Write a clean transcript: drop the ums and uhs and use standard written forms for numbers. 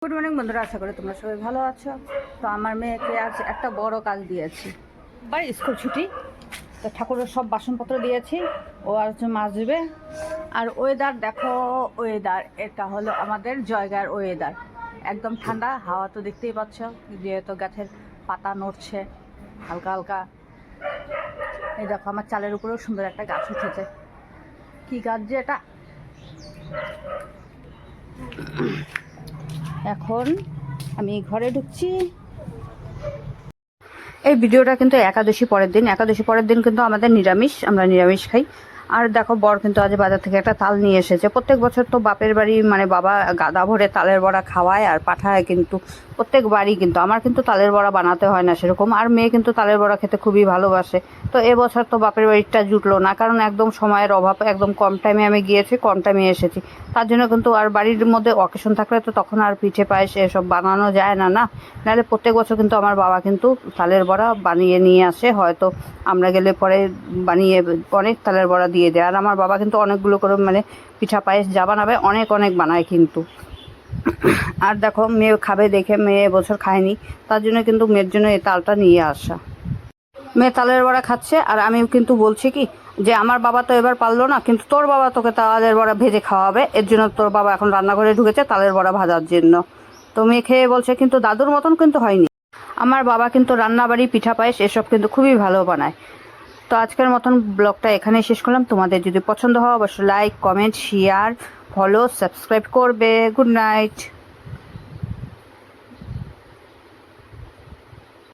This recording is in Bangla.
গুড মর্নিং বন্ধুরা, আশা করি তোমরা সবাই ভালো আছো। তো আমার মেয়েকে আজ একটা বড় কাজ দিয়েছি, বাড়ি স্কুল ছুটি, তো ঠাকুরের সব বাসনপত্র দিয়েছি, ও আর হচ্ছে মাজবে। আর ওয়েদার দেখো, ওয়েদার এটা হলো আমাদের জয়গার ওয়েদার, একদম ঠান্ডা হাওয়া, তো দেখতেই পাচ্ছ যেহেতু গাছের পাতা নড়ছে হালকা হালকা। এই দেখো আমার চালের উপরেও সুন্দর একটা গাছ উঠেছে। কি গাছ যে এটা! এখন আমি ঘরে ঢুকছি। এই ভিডিওটা কিন্তু একাদশী পরের দিন কিন্তু আমাদের নিরামিষ, আমরা নিরামিষ খাই। আর দেখো বর কিন্তু আজ বাজার থেকে একটা তাল নিয়ে এসেছে। প্রত্যেক বছর তো বাপের বাড়ি মানে বাবা গাদা ভরে তালের বড়া খাওয়ায় আর পাঠায়, কিন্তু প্রত্যেক বাড়ি কিন্তু আমার কিন্তু তালের বড়া বানাতে হয় না সেরকম। আর মেয়ে কিন্তু তালের বড়া খেতে খুবই ভালোবাসে। তো এবছর তো বাপের বাড়িটা জুটলো না, কারণ একদম সময়ের অভাব, একদম কম টাইমে আমি গিয়েছি, কম টাইমে এসেছি। তার জন্য কিন্তু আর বাড়ির মধ্যে অকেশন থাকলে তো তখন আর পিঠে পায়েস এসব বানানো যায় না, নাহলে প্রত্যেক বছর কিন্তু আমার বাবা কিন্তু তালের বড়া বানিয়ে নিয়ে আসে, হয়তো আমরা গেলে পরে বানিয়ে অনেক তালের বড়া দিয়ে দেয়। আর আমার বাবা কিন্তু অনেকগুলো করে মানে পিঠা পায়েস যা বানাবে অনেক অনেক বানায় কিন্তু। আর দেখো মেয়ে খাবে দেখে, মেয়ে এবছর খায়নি, তার জন্য কিন্তু মেয়ের জন্য এই তালটা নিয়ে আসা। মেয়ে তালের বড়া খাচ্ছে, আর আমিও কিন্তু বলছি কি যে আমার বাবা তো এবার পারলো না, কিন্তু তোর বাবা তোকে তালের বড়া ভেজে খাওয়াবে, এর জন্য তোর বাবা এখন রান্নাঘরে ঢুকেছে তালের বড়া ভাজার জন্য। তো মেয়ে খেয়ে বলছে কিন্তু দাদুর মতন কিন্তু হয়নি। আমার বাবা কিন্তু রান্নাবাড়ি পিঠা পায়েস এসব কিন্তু খুবই ভালো বানায়। তো আজকের মতন ব্লগটা এখানেই শেষ করলাম। তোমাদের যদি পছন্দ হয় অবশ্যই like, comment, share, follow, subscribe করবে। Good night.